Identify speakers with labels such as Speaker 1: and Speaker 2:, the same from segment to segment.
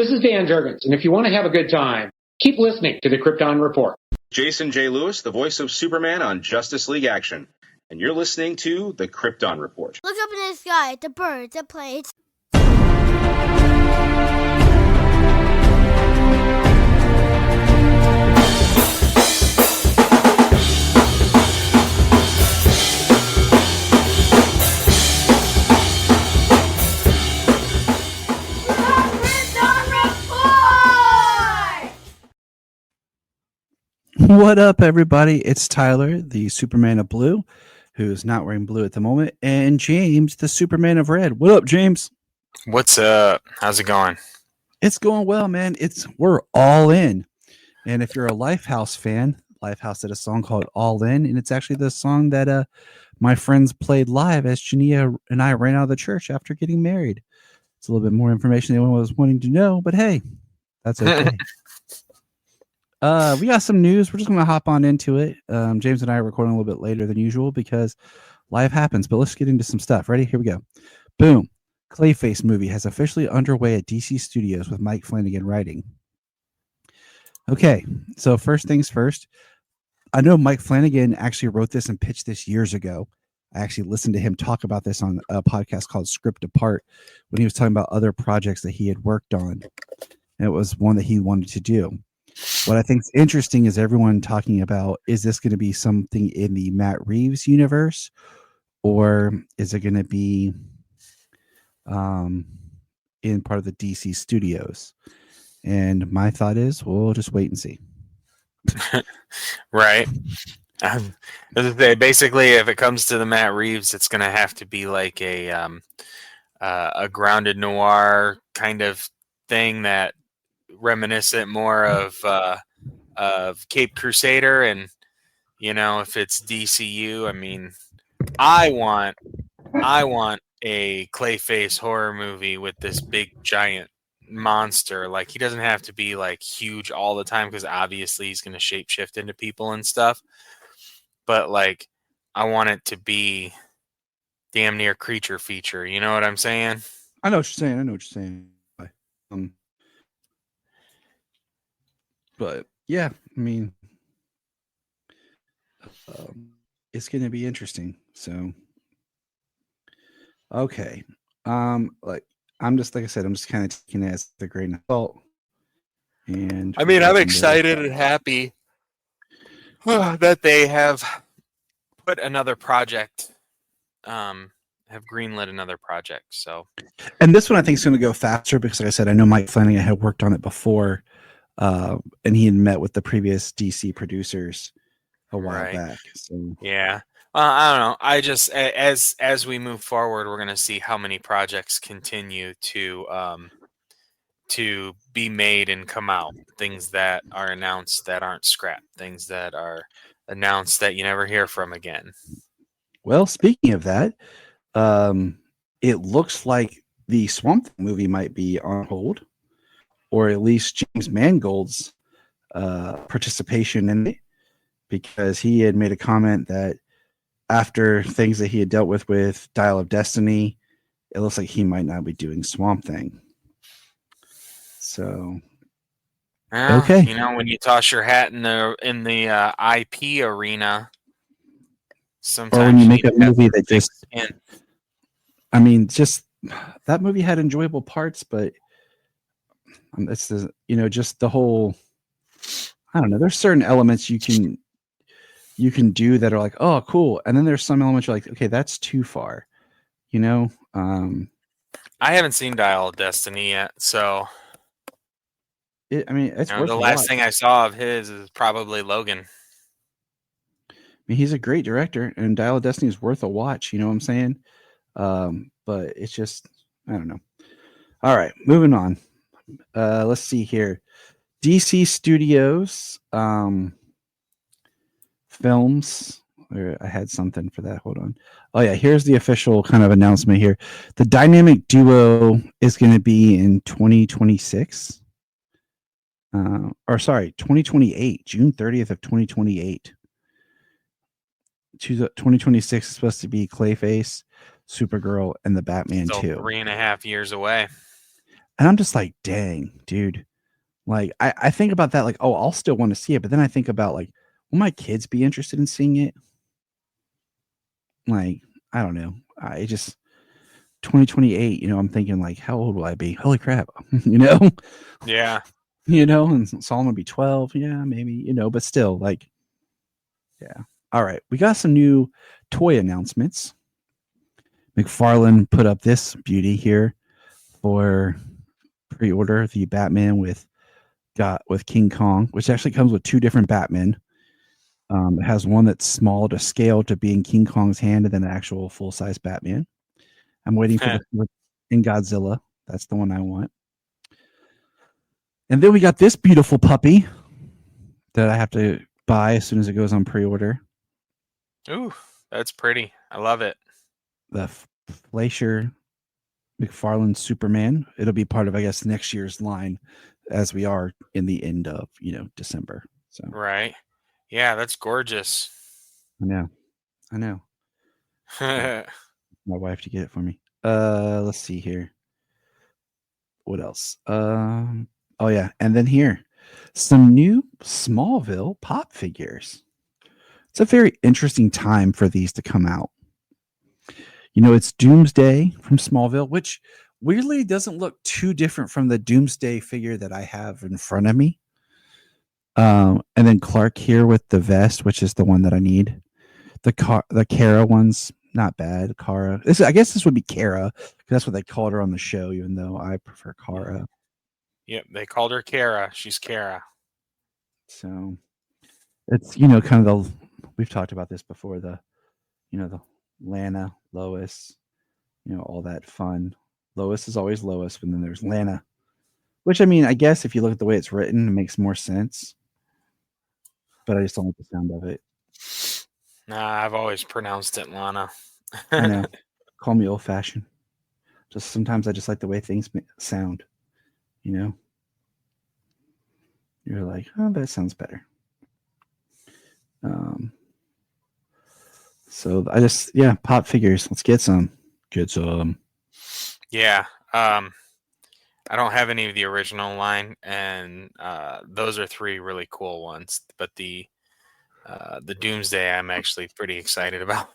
Speaker 1: This is Dan Jurgens, and if you want to have a good time, keep listening to the Krypton Report.
Speaker 2: Jason J. Lewis, the voice of Superman on Justice League Action. And you're listening to the Krypton Report.
Speaker 3: Look up in the sky at the birds, the planes.
Speaker 4: What up, everybody? It's Tyler, the Superman of Blue, who's not wearing blue at the moment, and James, the Superman of Red. What up, James?
Speaker 5: What's up? How's it going?
Speaker 4: It's going well, man. We're all in. And if you're a Lifehouse fan, Lifehouse did a song called All In, and it's actually the song that my friends played live as Jania and I ran out of the church after getting married. It's a little bit more information than anyone was wanting to know, but hey, that's okay. We got some news. We're just going to hop on into it. James and I are recording a little bit later than usual because life happens, but let's get into some stuff. Ready? Here we go. Boom. Clayface movie has officially underway at DC Studios with Mike Flanagan writing. Okay, so first things first. I know Mike Flanagan actually wrote this and pitched this years ago. I actually listened to him talk about this on a podcast called Script Apart when he was talking about other projects that he had worked on. And it was one that he wanted to do. What I think is interesting is everyone talking about, is this going to be something in the Matt Reeves universe, or is it going to be in part of the DC studios? And my thought is, we'll just wait and see.
Speaker 5: Right. Basically, if it comes to the Matt Reeves, it's going to have to be like a grounded noir kind of thing that reminiscent more of Cape Crusader. And you know, if it's DCU, I mean, I want a Clayface horror movie with this big giant monster. Like, he doesn't have to be like huge all the time because obviously he's going to shapeshift into people and stuff, but like, I want it to be damn near creature feature. You know what I'm saying?
Speaker 4: I know what you're saying. But yeah, I mean, it's going to be interesting. So, okay. I'm just kind of taking it as the grain of salt. And
Speaker 5: I mean, I'm excited and happy that they have put another project, have greenlit another project. So,
Speaker 4: and this one I think is going to go faster because, like I said, I know Mike Flanagan had worked on it before. And he had met with the previous DC producers a while back. So
Speaker 5: yeah, I don't know. I just as we move forward, we're going to see how many projects continue to be made and come out. Things that are announced that aren't scrapped. Things that are announced that you never hear from again. Well,
Speaker 4: speaking of that, it looks like the Swamp Thing movie might be on hold, or at least James Mangold's participation in it, because he had made a comment that after things that he had dealt with Dial of Destiny, it looks like he might not be doing Swamp Thing. So,
Speaker 5: okay, you know, when you toss your hat in the IP arena, sometimes
Speaker 4: or when you make a movie that just, I mean, just that movie had enjoyable parts, but it's the, you know, just the whole, I don't know, there's certain elements you can do that are like, oh, cool, and then there's some elements you're like, okay, that's too far, you know.
Speaker 5: I haven't seen Dial of Destiny yet, so
Speaker 4: it's
Speaker 5: the last thing I saw of his is probably Logan.
Speaker 4: I mean, he's a great director, and Dial of Destiny is worth a watch, you know what I'm saying? But it's just, I don't know. All right, moving on. Let's see here. DC Studios films. I had something for that. Hold on. Oh yeah, here's the official kind of announcement here. The Dynamic Duo is going to be in 2026. 2028, June 30th of 2028. 2026 is supposed to be Clayface, Supergirl, and the Batman 2.
Speaker 5: 3.5 years away.
Speaker 4: And I'm just like, dang, dude. Like, I think about that, like, oh, I'll still want to see it. But then I think about, like, will my kids be interested in seeing it? Like, I don't know. I just 2028, I'm thinking like, how old will I be? Holy crap.
Speaker 5: Yeah.
Speaker 4: And Solomon will be 12. Yeah, maybe, but still, like, yeah. All right. We got some new toy announcements. McFarlane put up this beauty here for pre-order, the Batman with King Kong, which actually comes with two different Batmen. It has one that's small to scale to being King Kong's hand, and then an actual full-size Batman. I'm waiting for the in Godzilla. That's the one I want. And then we got this beautiful puppy that I have to buy as soon as it goes on pre-order.
Speaker 5: Ooh, that's pretty. I love it.
Speaker 4: The Fleischer McFarlane Superman. It'll be part of, I guess, next year's line, as we are in the end of December. So
Speaker 5: Right. Yeah, that's gorgeous.
Speaker 4: I know. My wife to get it for me. Let's see here. What else? Oh yeah, and then here, some new Smallville pop figures. It's a very interesting time for these to come out. It's Doomsday from Smallville, which weirdly doesn't look too different from the Doomsday figure that I have in front of me. And then Clark here with the vest, which is the one that I need. The Kara one's not bad. Kara. I guess this would be Kara, because that's what they called her on the show, even though I prefer Kara.
Speaker 5: Yep, they called her Kara. She's Kara.
Speaker 4: So it's kind of we've talked about this before, the Lana, Lois, all that fun. Lois is always Lois, but then there's Lana, which, I mean, I guess if you look at the way it's written, it makes more sense. But I just don't like the sound of it.
Speaker 5: Nah, I've always pronounced it Lana.
Speaker 4: I know. Call me old fashioned. Just sometimes I just like the way things sound. You're like, oh, that sounds better. So I just, pop figures. Let's get some.
Speaker 5: Yeah. I don't have any of the original line, and those are three really cool ones. But the Doomsday, I'm actually pretty excited about.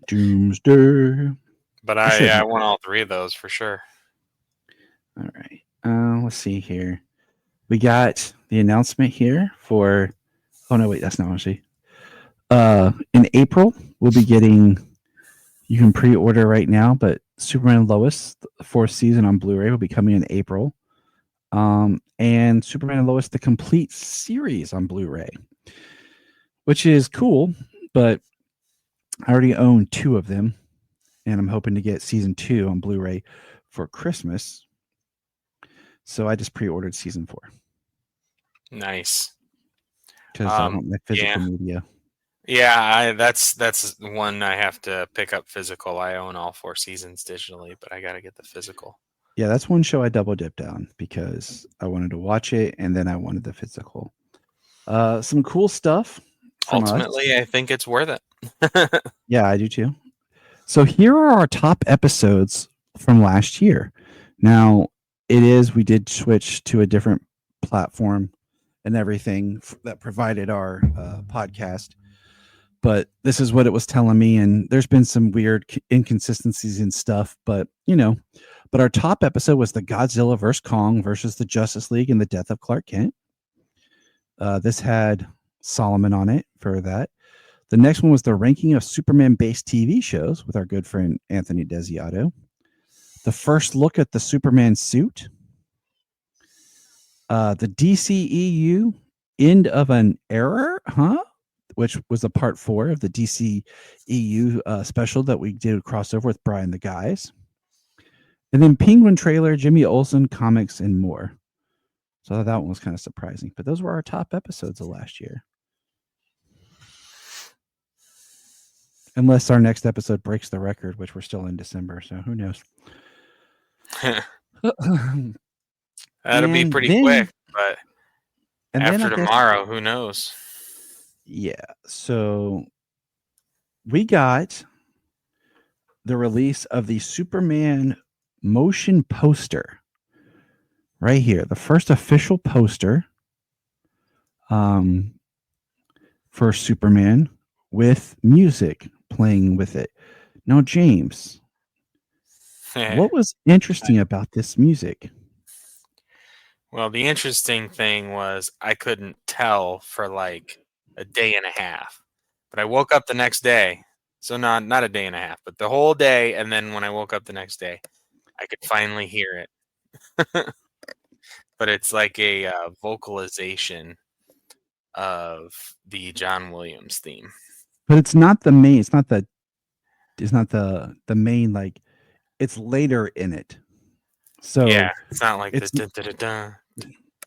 Speaker 4: Doomsday.
Speaker 5: But I want all three of those for sure.
Speaker 4: All right. Let's see here. We got the announcement here for. Oh no, wait, that's not what I see. In April, we'll be getting. You can pre-order right now, but Superman and Lois, the fourth season on Blu-ray, will be coming in April. And Superman and Lois, the complete series on Blu-ray, which is cool, but I already own 2 of them, and I'm hoping to get season 2 on Blu-ray for Christmas. So I just pre-ordered season 4.
Speaker 5: Nice.
Speaker 4: Because I want my physical media.
Speaker 5: Yeah, that's one I have to pick up physical. I own all 4 seasons digitally, but I got to get the physical.
Speaker 4: Yeah, that's one show I double dipped on because I wanted to watch it and then I wanted the physical. Some cool stuff.
Speaker 5: Ultimately, I think it's worth it.
Speaker 4: Yeah, I do too. So here are our top episodes from last year. Now, we did switch to a different platform and everything that provided our podcast. But this is what it was telling me, and there's been some weird inconsistencies and stuff, but our top episode was the Godzilla vs. Kong versus the Justice League and the death of Clark Kent. This had Solomon on it for that. The next one was the ranking of Superman-based TV shows with our good friend Anthony Desiato. The first look at the Superman suit. The DCEU end of an era, which was a part 4 of the DCEU special that we did a crossover with Brian the Guys. And then Penguin trailer, Jimmy Olsen, comics, and more. So that one was kind of surprising. But those were our top episodes of last year. Unless our next episode breaks the record, which we're still in December. So who knows?
Speaker 5: That'll be pretty quick. But after tomorrow, who knows?
Speaker 4: Yeah. So we got the release of the Superman motion poster right here, the first official poster for Superman with music playing with it. Now, James, what was interesting about this music?
Speaker 5: Well, the interesting thing was I couldn't tell for like a day and a half. But I woke up the next day. So not a day and a half, but the whole day. And then when I woke up the next day, I could finally hear it. But it's like a vocalization of the John Williams theme.
Speaker 4: But it's not the main. It's not the main. Like, it's later in it. So
Speaker 5: yeah, it's not like
Speaker 4: it's
Speaker 5: the dun,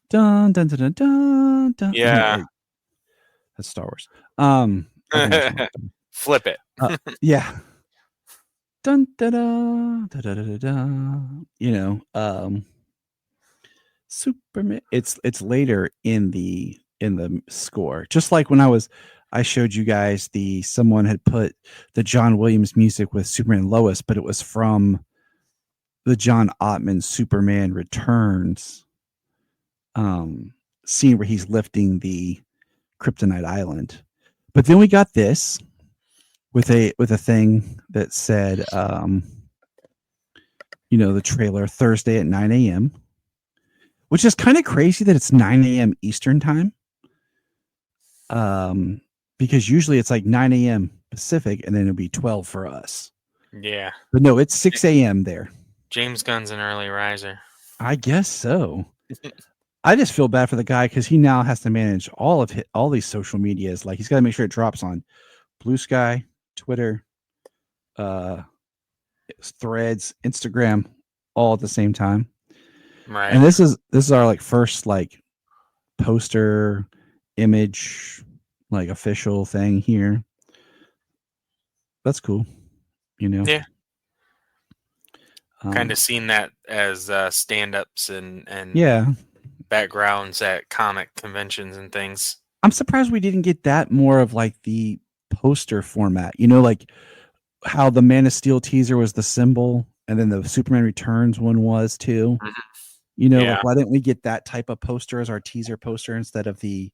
Speaker 4: dun dun dun dun dun.
Speaker 5: Yeah,
Speaker 4: like, that's Star Wars.
Speaker 5: Flip it.
Speaker 4: Yeah. Dun da da da da da da. You know, Superman. It's later in the score. Just like when I showed you guys someone had put the John Williams music with Superman and Lois, but it was from the John Ottman Superman Returns scene where he's lifting the Kryptonite Island. But then we got this with a thing that said, the trailer Thursday at 9 a.m., which is kind of crazy that it's 9 a.m. Eastern time. Because usually it's like 9 a.m. Pacific and then it'll be 12 for us.
Speaker 5: Yeah.
Speaker 4: But no, it's 6 a.m. there.
Speaker 5: James Gunn's an early riser.
Speaker 4: I guess so. I just feel bad for the guy because he now has to manage all these social medias. Like, he's got to make sure it drops on Blue Sky, Twitter, Threads, Instagram, all at the same time.
Speaker 5: Right.
Speaker 4: And this is our like first like poster image, like official thing here. That's cool.
Speaker 5: Yeah. Kind of seen that as stand-ups and
Speaker 4: yeah,
Speaker 5: backgrounds at comic conventions and things.
Speaker 4: I'm surprised we didn't get that more of like the poster format. Like how the Man of Steel teaser was the symbol, and then the Superman Returns one was too.
Speaker 5: Mm-hmm.
Speaker 4: Like, why didn't we get that type of poster as our teaser poster instead of the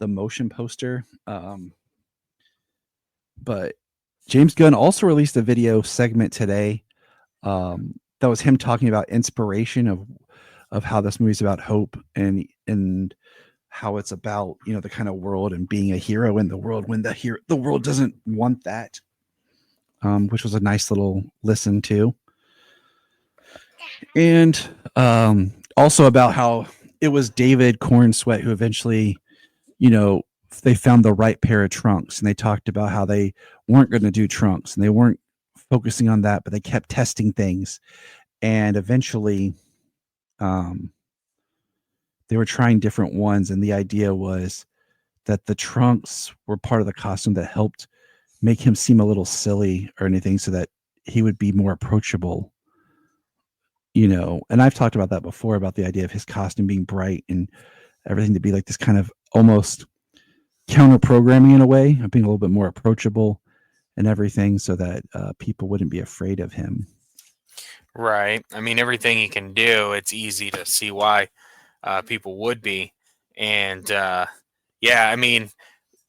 Speaker 4: motion poster? But James Gunn also released a video segment today. That was him talking about inspiration of how this movie's about hope and how it's about, the kind of world and being a hero in the world when the world doesn't want that. Which was a nice little listen to. And also about how it was David Cornsweat who eventually, they found the right pair of trunks, and they talked about how they weren't going to do trunks and they weren't focusing on that, but they kept testing things. And eventually they were trying different ones. And the idea was that the trunks were part of the costume that helped make him seem a little silly or anything, so that he would be more approachable, and I've talked about that before, about the idea of his costume being bright and everything to be like this kind of almost counter programming in a way of being a little bit more approachable and everything, so that people wouldn't be afraid of him.
Speaker 5: Right. I mean, everything he can do, it's easy to see why people would be. And I mean,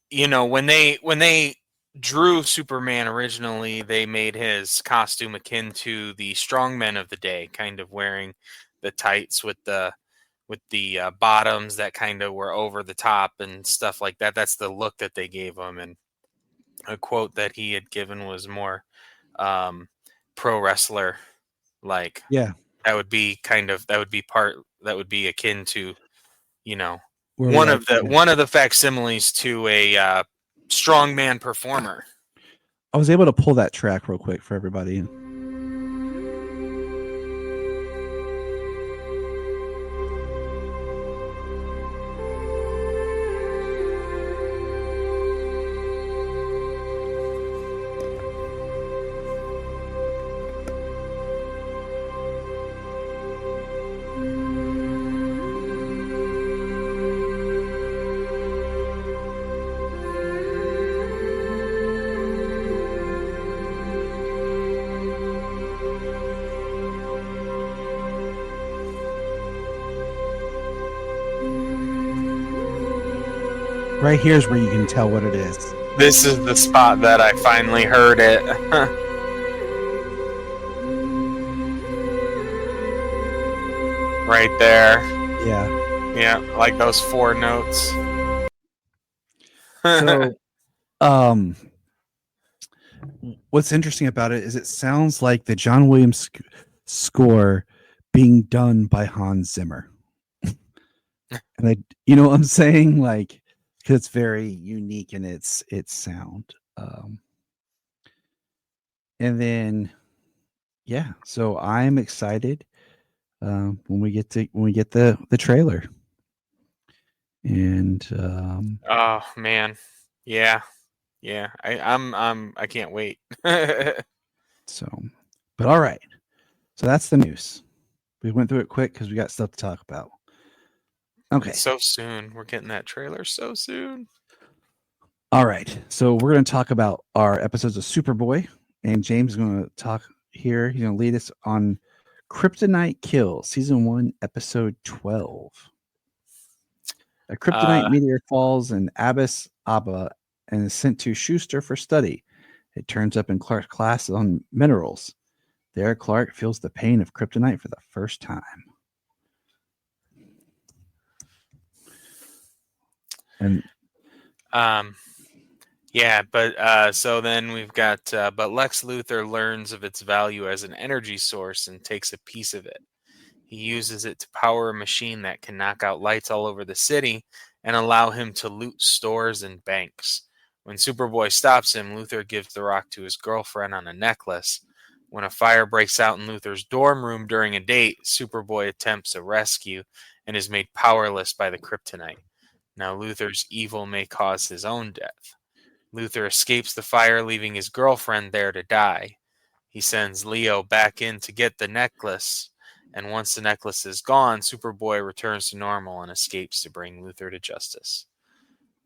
Speaker 5: when they drew Superman originally, they made his costume akin to the strongmen of the day, kind of wearing the tights with the bottoms that kind of were over the top and stuff like that. That's the look that they gave him. And a quote that he had given was more pro wrestler like.
Speaker 4: Yeah,
Speaker 5: that would be akin to, one of the facsimiles to a strongman performer.
Speaker 4: I was able to pull that track real quick for everybody. Right here's where you can tell what it is.
Speaker 5: This is the spot that I finally heard it. Right there.
Speaker 4: Yeah.
Speaker 5: Yeah, like those 4 notes.
Speaker 4: So, what's interesting about it is it sounds like the John Williams score being done by Hans Zimmer. And you know what I'm saying? Like, because it's very unique in its sound. And then, yeah, so I'm excited when we get the trailer. And
Speaker 5: oh man, yeah. I can't wait.
Speaker 4: so, but all right. So that's the news. We went through it quick because we got stuff to talk about. Okay.
Speaker 5: So soon. We're getting that trailer so soon.
Speaker 4: All right. So we're going to talk about our episodes of Superboy, and James is going to talk here. He's going to lead us on Kryptonite Kill, Season 1, Episode 12. A kryptonite meteor falls in Abyss Abba and is sent to Schuster for study. It turns up in Clark's class on minerals. There, Clark feels the pain of kryptonite for the first time. And
Speaker 5: yeah, but so then we've got but Lex Luthor learns of its value as an energy source and takes a piece of it. He uses it to power a machine that can knock out lights all over the city and allow him to loot stores and banks. When Superboy stops him, Luthor gives the rock to his girlfriend on a necklace. When a fire breaks out in Luthor's dorm room during a date, Superboy attempts a rescue and is made powerless by the kryptonite. Now Luthor's evil may cause his own death. Luthor escapes the fire, leaving his girlfriend there to die. He sends Leo back in to get the necklace, and once the necklace is gone, Superboy returns to normal and escapes to bring Luthor to justice.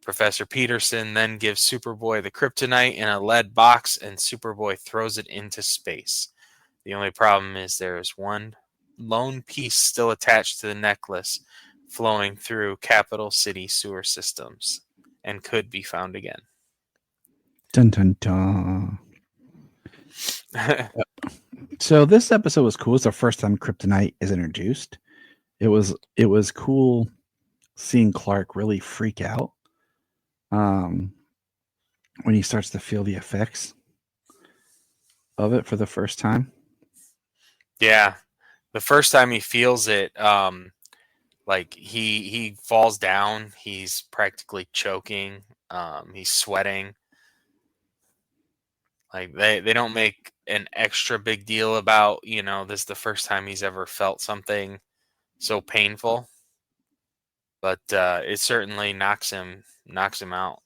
Speaker 5: Professor Peterson then gives Superboy the kryptonite in a lead box, and Superboy throws it into space. The only problem is there is one lone piece still attached to the necklace, flowing through capital city sewer systems, and could be found again.
Speaker 4: Dun dun dun. So this episode was cool. It's the first time kryptonite is introduced. It was cool seeing Clark really freak out when he starts to feel the effects of it for the first time.
Speaker 5: Yeah, the first time he feels it, like he falls down. He's practically choking. He's sweating. Like they don't make an extra big deal about, this is the first time he's ever felt something so painful. But it certainly knocks him out.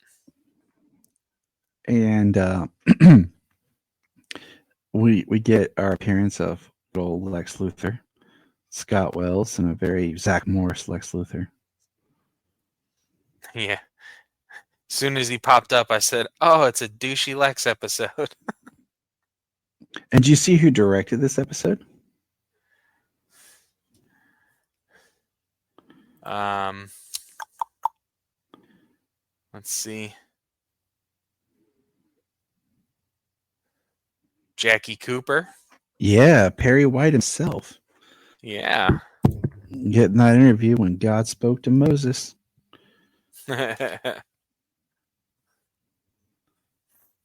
Speaker 4: And we get our appearance of old Lex Luthor, Scott Wells, and a very Zach Morris Lex Luthor.
Speaker 5: Yeah. As soon as he popped up, I said, "Oh, it's a douchey Lex episode."
Speaker 4: And do you see who directed this episode?
Speaker 5: Let's see. Jackie Cooper.
Speaker 4: Yeah, Perry White himself.
Speaker 5: Yeah.
Speaker 4: Getting that interview when God spoke to Moses.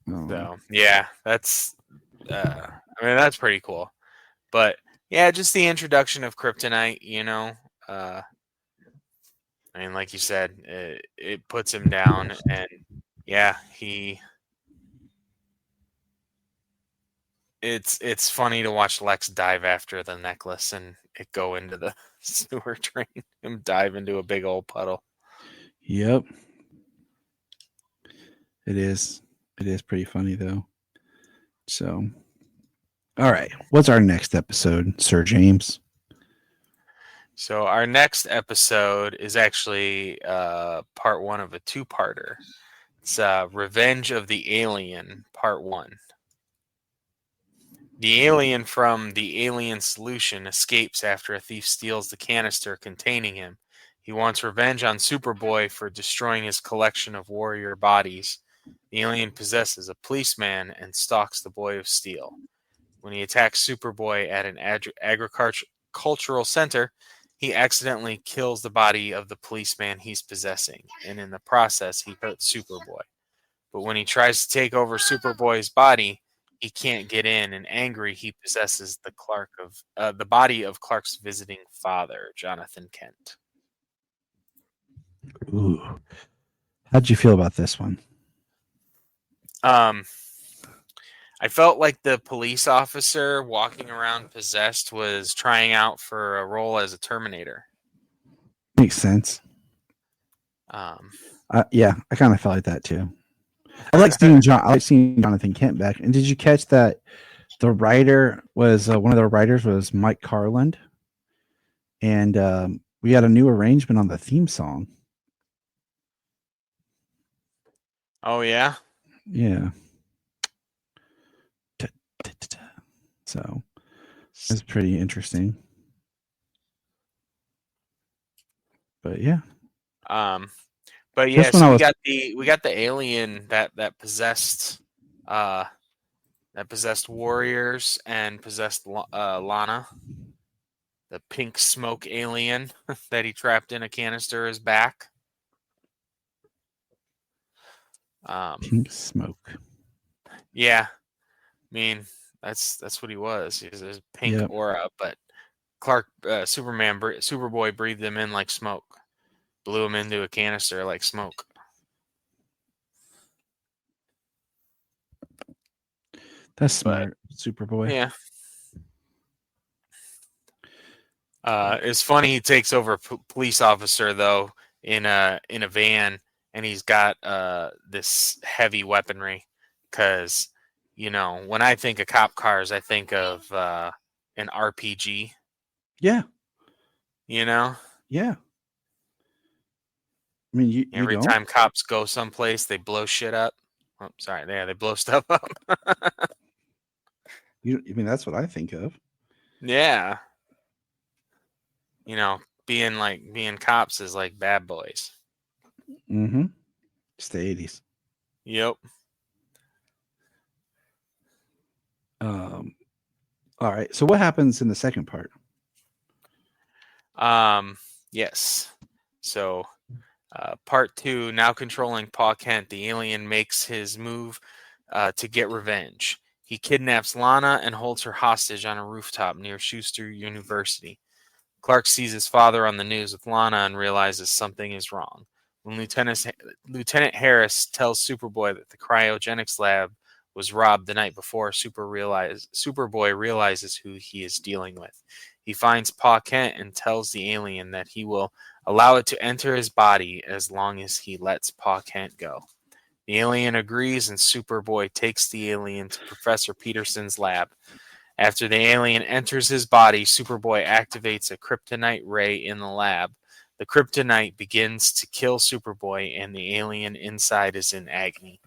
Speaker 5: So yeah, that's that's pretty cool. But yeah, just the introduction of kryptonite, like you said, it puts him down, and yeah, it's funny to watch Lex dive after the necklace and it go into the sewer drain, him dive into a big old puddle.
Speaker 4: Yep. It is pretty funny though. So, all right. What's our next episode, Sir James?
Speaker 5: So our next episode is actually part 1 of a 2-parter. It's Revenge of the Alien, part 1. The alien from the Alien Solution escapes after a thief steals the canister containing him. He wants revenge on Superboy for destroying his collection of warrior bodies. The alien possesses a policeman and stalks the Boy of Steel. When he attacks Superboy at an agricultural center, he accidentally kills the body of the policeman he's possessing, and in the process, he hurts Superboy. But when he tries to take over Superboy's body, he can't get in, and angry, he possesses the body of Clark's visiting father, Jonathan Kent.
Speaker 4: Ooh. How'd you feel about this one?
Speaker 5: I felt like the police officer walking around possessed was trying out for a role as a Terminator.
Speaker 4: Makes sense. Yeah, I kind of felt like that too. I like seeing Jonathan Kent back. And did you catch that the writer was one of the writers was Mike Carland, and we had a new arrangement on the theme song.
Speaker 5: Oh yeah,
Speaker 4: yeah. So it's pretty interesting. But yeah.
Speaker 5: But yeah, so we got the alien that possessed warriors and possessed Lana. The pink smoke alien that he trapped in a canister is back.
Speaker 4: Pink smoke.
Speaker 5: Yeah, I mean that's what he was. He was a pink aura, but Superboy breathed him in like smoke. Blew him into a canister like smoke.
Speaker 4: That's smart, Superboy.
Speaker 5: Yeah. It's funny he takes over a police officer though in a van, and he's got this heavy weaponry because when I think of cop cars, I think of an RPG.
Speaker 4: Yeah.
Speaker 5: Yeah.
Speaker 4: I mean,
Speaker 5: every time cops go someplace, they blow shit up. Oh, sorry, they blow stuff up.
Speaker 4: I mean, that's what I think of.
Speaker 5: Yeah. Being cops is like bad boys.
Speaker 4: Mm-hmm. It's the 80s.
Speaker 5: Yep.
Speaker 4: All right. So what happens in the second part?
Speaker 5: Yes. So part 2, now controlling Pa Kent, the alien makes his move to get revenge. He kidnaps Lana and holds her hostage on a rooftop near Schuster University. Clark sees his father on the news with Lana and realizes something is wrong. When Lieutenant Harris tells Superboy that the cryogenics lab was robbed the night before, Superboy realizes who he is dealing with. He finds Pa Kent and tells the alien that he will allow it to enter his body as long as he lets Pa Kent go. The alien agrees, and Superboy takes the alien to Professor Peterson's lab. After the alien enters his body, Superboy activates a kryptonite ray in the lab. The kryptonite begins to kill Superboy, and the alien inside is in agony.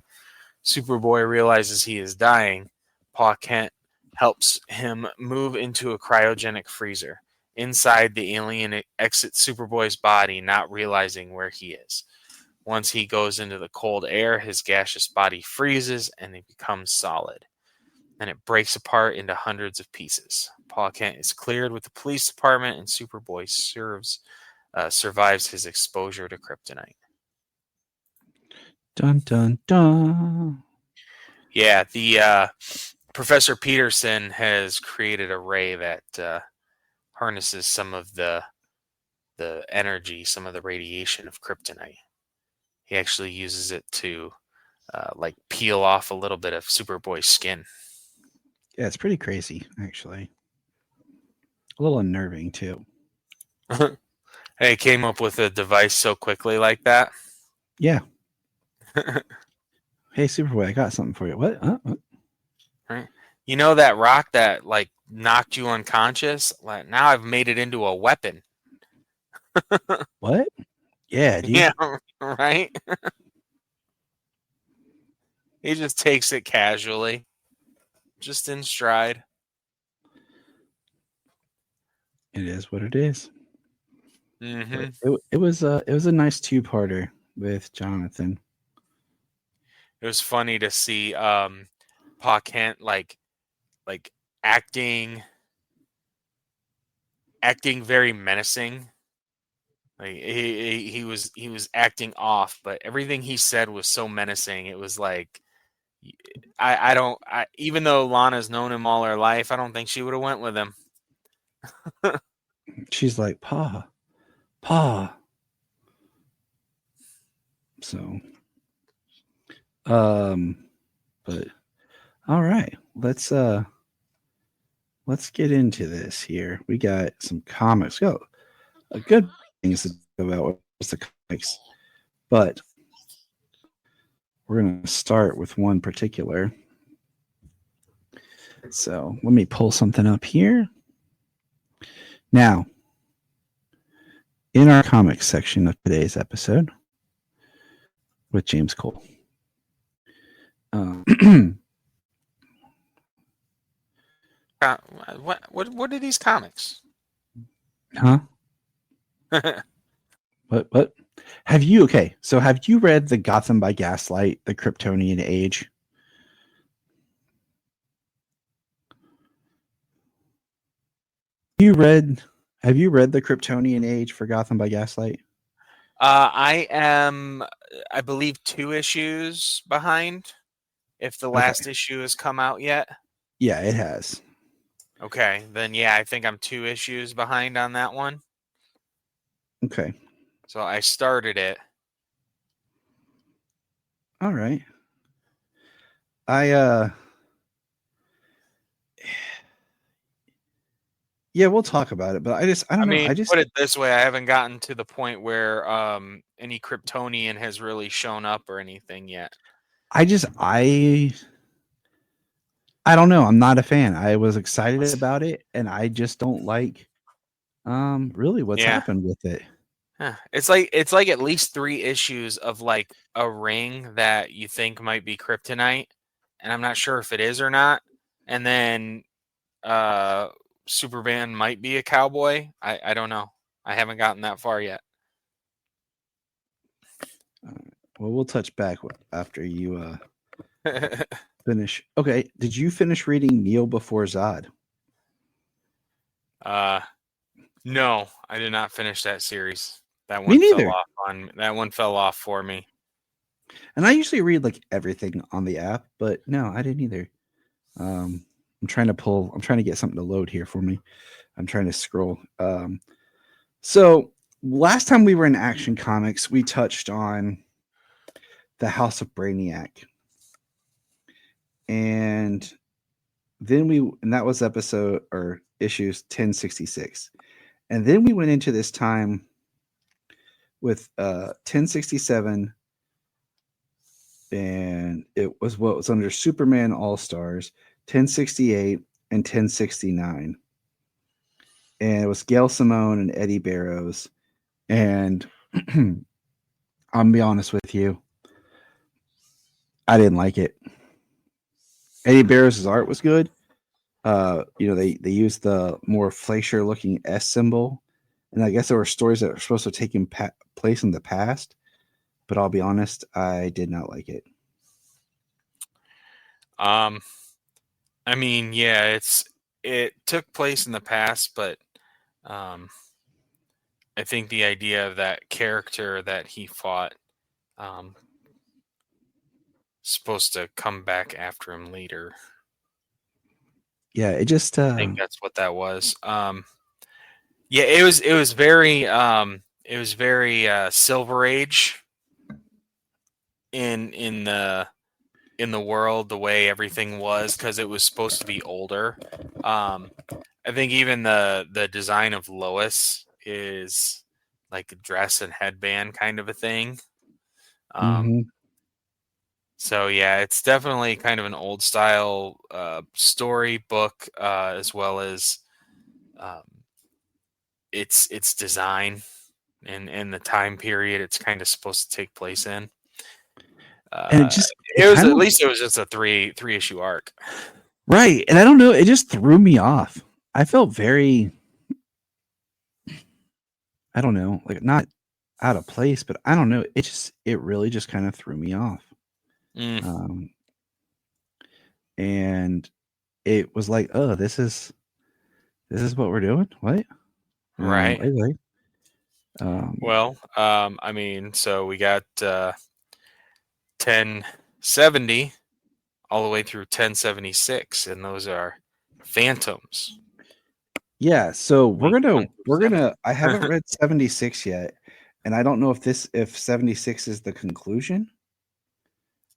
Speaker 5: Superboy realizes he is dying. Pa Kent helps him move into a cryogenic freezer. Inside, the alien exits Superboy's body, not realizing where he is. Once he goes into the cold air, his gaseous body freezes and it becomes solid. And it breaks apart into hundreds of pieces. Pa Kent is cleared with the police department, and Superboy survives his exposure to kryptonite.
Speaker 4: Dun dun dun.
Speaker 5: Yeah, the Professor Peterson has created a ray that harnesses some of the energy, some of the radiation of kryptonite. He actually uses it to peel off a little bit of Superboy's skin.
Speaker 4: Yeah, it's pretty crazy, actually. A little unnerving, too.
Speaker 5: Hey, came up with a device so quickly like that?
Speaker 4: Yeah. Hey, Superboy, I got something for you. What?
Speaker 5: Right. You know that rock that, knocked you unconscious? Now I've made it into a weapon.
Speaker 4: What? Yeah, dude.
Speaker 5: Yeah, right? He just takes it casually. Just in stride.
Speaker 4: It is what it is.
Speaker 5: Mm-hmm.
Speaker 4: It was a nice two-parter with Jonathan.
Speaker 5: It was funny to see Pa Kent like acting very menacing. Like he was acting off, but everything he said was so menacing. It was like even though Lana's known him all her life, I don't think she would have went with him.
Speaker 4: She's like, Pa. So, but all right, let's get into this here. We got some comics. Go a good things to talk about was the comics, but we're gonna start with one particular. So let me pull something up here. Now, in our comics section of today's episode with James Cole.
Speaker 5: What are these comics?
Speaker 4: Huh? What? Have you read the Gotham by Gaslight, the Kryptonian Age? Have you read the Kryptonian Age for Gotham by Gaslight?
Speaker 5: I am, I believe, 2 issues behind. If the last issue has come out yet.
Speaker 4: Yeah, it has.
Speaker 5: Okay, then yeah, I think I'm 2 issues behind on that one.
Speaker 4: Okay.
Speaker 5: So I started it.
Speaker 4: All right. Yeah, we'll talk about it, but I don't know.
Speaker 5: Put it this way, I haven't gotten to the point where any Kryptonian has really shown up or anything yet.
Speaker 4: I don't know. I'm not a fan. I was excited about it, and I just don't like really what's happened with it.
Speaker 5: It's like at least 3 issues of like a ring that you think might be kryptonite, and I'm not sure if it is or not. And then Superman might be a cowboy. I don't know. I haven't gotten that far yet.
Speaker 4: Well, we'll touch back after you finish. Okay, did you finish reading Kneel Before Zod?
Speaker 5: No, I did not finish that series. That one
Speaker 4: Me neither.
Speaker 5: That one fell off for me.
Speaker 4: And I usually read like everything on the app, but no, I didn't either. I'm trying to get something to load here for me. I'm trying to scroll. So last time we were in Action Comics, we touched on the House of Brainiac. And that was episode or issues 1066. And then we went into this time with 1067, and it was what was under Superman All-Stars, 1068 and 1069. And it was Gail Simone and Eddie Barrows. And I'm gonna be honest with you, I didn't like it. Eddie Barrows' art was good. They used the more Fleischer looking S symbol, and I guess there were stories that were supposed to take place in the past, but I'll be honest, I did not like it.
Speaker 5: I mean, yeah, it took place in the past, but I think the idea of that character that he fought supposed to come back after him later.
Speaker 4: Yeah, it just
Speaker 5: I think that's what that was. Yeah, it was very Silver Age in the world, the way everything was, because it was supposed to be older. I think even the design of Lois is like a dress and headband kind of a thing. So yeah, it's definitely kind of an old style story book, as well as its design and the time period it's kind of supposed to take place in.
Speaker 4: And it
Speaker 5: was just a three issue arc.
Speaker 4: Right. And I don't know, it just threw me off. I felt very I don't know, like not out of place, but I don't know. It really just kind of threw me off.
Speaker 5: Mm.
Speaker 4: And it was like, oh, this is what we're doing. What?
Speaker 5: Right.
Speaker 4: Okay.
Speaker 5: Well, I mean, so we got 1070 all the way through 1076, and those are phantoms.
Speaker 4: yeah. So we're
Speaker 5: Wait,
Speaker 4: gonna. I haven't read 76 yet, and I don't know if 76 is the conclusion.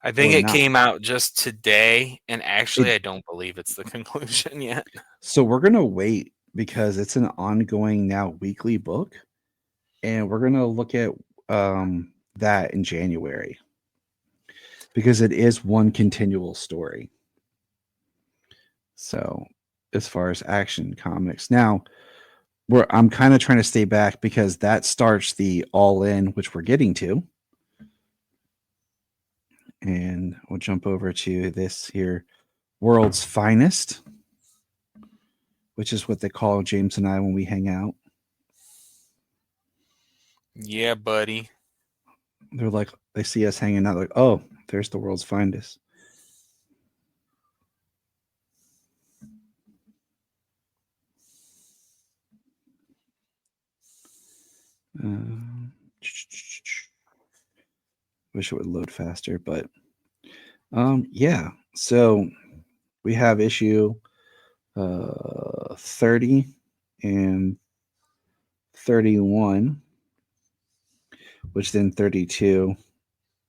Speaker 5: I think
Speaker 4: or
Speaker 5: it
Speaker 4: not.
Speaker 5: came out just today, and actually,
Speaker 4: It-
Speaker 5: I don't believe it's the conclusion yet.
Speaker 4: So we're gonna wait because it's an ongoing now weekly book, and we're gonna look at that in January because it is one continual story. So as far as action comics now, I'm kind of trying to stay back because that starts the all in, which we're getting to. And we'll jump over to this here, World's Finest, which is what they call James and I when we hang out.
Speaker 5: Yeah, buddy.
Speaker 4: They're like, they see us hanging out, like, oh, there's the World's Finest. Wish it would load faster, but yeah. So we have issue 30 and 31, which then 32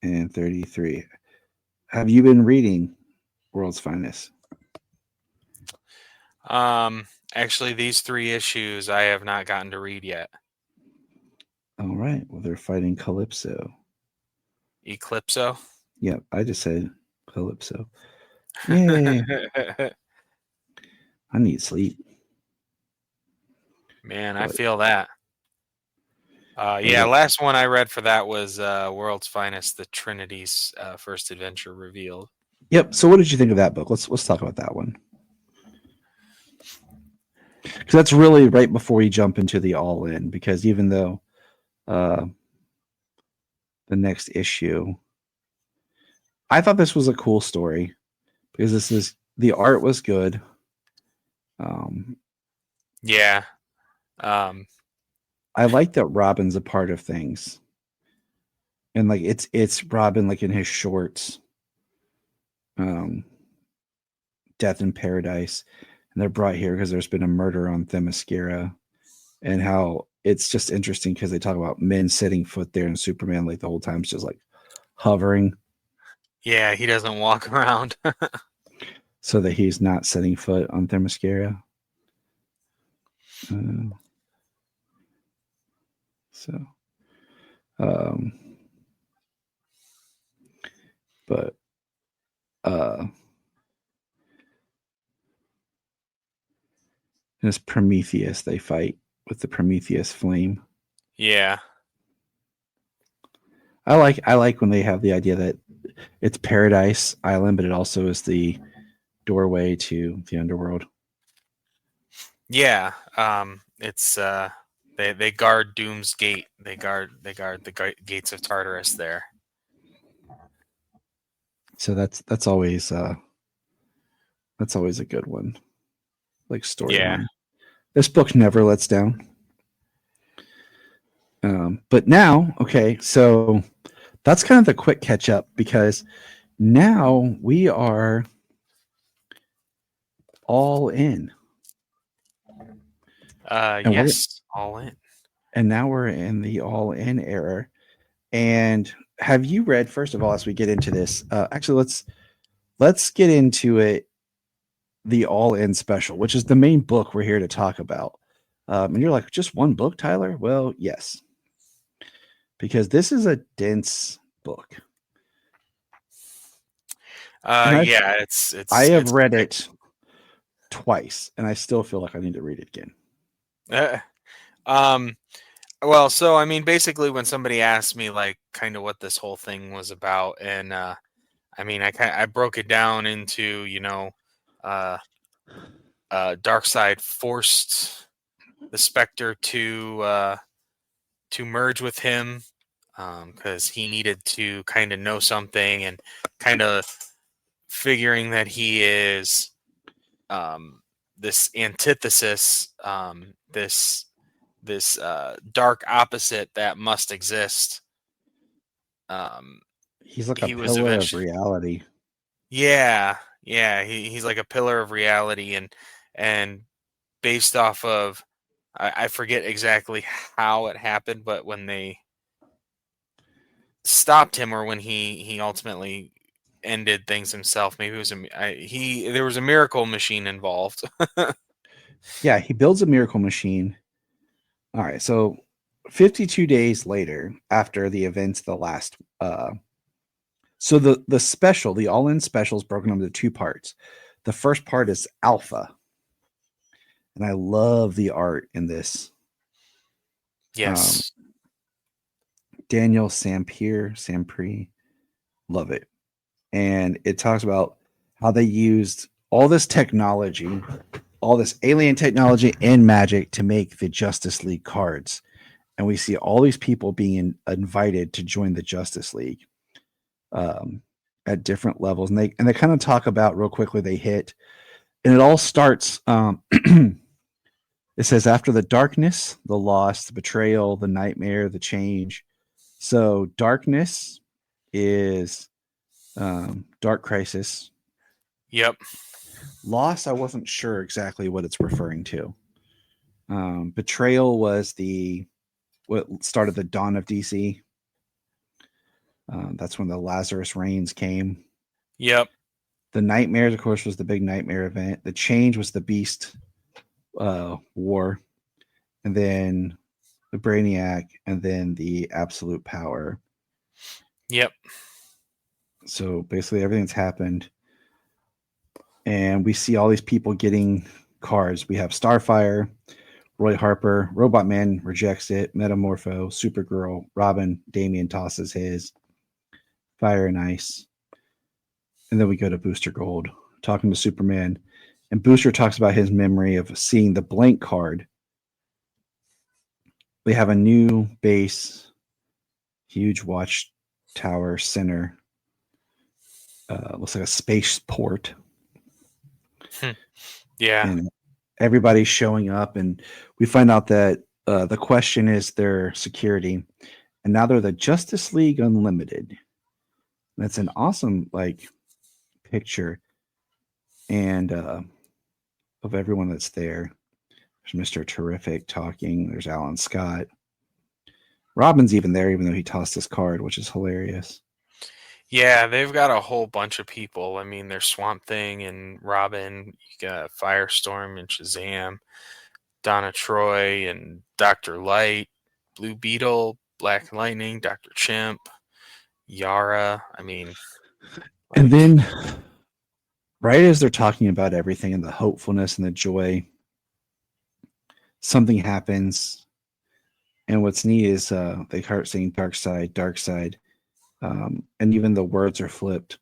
Speaker 4: and 33. Have you been reading World's Finest?
Speaker 5: Actually, these 3 issues I have not gotten to read yet.
Speaker 4: All right. Well, they're fighting Calypso.
Speaker 5: Eclipso?
Speaker 4: Yep, I just said Calypso. Yay. I need sleep.
Speaker 5: Man, I feel that.
Speaker 4: Okay.
Speaker 5: Last one I read for that was World's Finest, the Trinity's first adventure revealed.
Speaker 4: Yep. So what did you think of that book? Let's talk about that one. Because that's really right before we jump into the all in, because even though the next issue, I thought this was a cool story because the art was good.
Speaker 5: Yeah.
Speaker 4: I like that Robin's a part of things. And like it's Robin like in his shorts. Death in Paradise. And they're brought here because there's been a murder on Themyscira. And how it's just interesting because they talk about men setting foot there and Superman like the whole time is just like hovering.
Speaker 5: Yeah, he doesn't walk around.
Speaker 4: So that he's not setting foot on Themyscira. But it's Prometheus they fight with the Prometheus flame.
Speaker 5: Yeah.
Speaker 4: I like when they have the idea that it's Paradise Island, but it also is the doorway to the underworld.
Speaker 5: Yeah. It's they guard Doom's Gate. They guard the gates of Tartarus there.
Speaker 4: So that's always a good one. Like storyline.
Speaker 5: Yeah.
Speaker 4: This book never lets down. But now, okay, so that's kind of the quick catch up because now we are all in.
Speaker 5: Yes, all in.
Speaker 4: And now we're in the all in era. And have you read, first of all, as we get into this, actually let's get into it, the all in special, which is the main book we're here to talk about. And you're like, just one book, Tyler? Well, yes. Because this is a dense book.
Speaker 5: It's
Speaker 4: I have read it twice, and I still feel like I need to read it again.
Speaker 5: Well, so I mean, basically, when somebody asked me like kind of what this whole thing was about, and I mean, I broke it down into Darkseid forced the Spectre to to merge with him because he needed to kind of know something, and kind of figuring that he is this antithesis, this dark opposite that must exist.
Speaker 4: He's like a
Speaker 5: He was
Speaker 4: pillar of
Speaker 5: eventually,
Speaker 4: reality.
Speaker 5: yeah, he's like a pillar of reality, and based off of, I forget exactly how it happened, but when they stopped him, or when he ultimately ended things himself, maybe it was there was a miracle machine involved.
Speaker 4: Yeah, he builds a miracle machine. All right, so 52 days later, after the events of the last so the special, the all-in special is broken up into two parts. The first part is Alpha. And I love the art in this.
Speaker 5: Yes.
Speaker 4: Daniel Sampre, love it. And it talks about how they used all this technology, all this alien technology and magic to make the Justice League cards. And we see all these people being invited to join the Justice League at different levels. And they kind of talk about real quickly, they hit, and it all starts. It says after the darkness, the loss, the betrayal, the nightmare, the change. So darkness is Dark Crisis.
Speaker 5: Yep.
Speaker 4: Loss, I wasn't sure exactly what it's referring to. Betrayal was what started the dawn of DC. That's when the Lazarus Reigns came.
Speaker 5: Yep.
Speaker 4: The Nightmares, of course, was the big Nightmare event. The Change was the Beast War. And then the Brainiac, and then the Absolute Power.
Speaker 5: Yep.
Speaker 4: So basically everything's happened. And we see all these people getting cards. We have Starfire, Roy Harper, Robot Man rejects it, Metamorpho, Supergirl, Robin, Damian tosses his, Fire and Ice. And then we go to Booster Gold, talking to Superman. And Booster talks about his memory of seeing the blank card. We have a new base, huge watchtower center. Looks like a spaceport.
Speaker 5: Yeah.
Speaker 4: And everybody's showing up, and we find out that the question is their security, and now they're the Justice League Unlimited. That's an awesome picture, and of everyone that's there. There's Mr. Terrific talking. There's Alan Scott. Robin's even there, even though he tossed his card, which is hilarious.
Speaker 5: Yeah, they've got a whole bunch of people. I mean, there's Swamp Thing and Robin. You got Firestorm and Shazam, Donna Troy and Dr. Light, Blue Beetle, Black Lightning, Dr. Chimp, Yara. I mean,
Speaker 4: and then right as they're talking about everything and the hopefulness and the joy, something happens. And what's neat is they start saying dark side, dark side. And even the words are flipped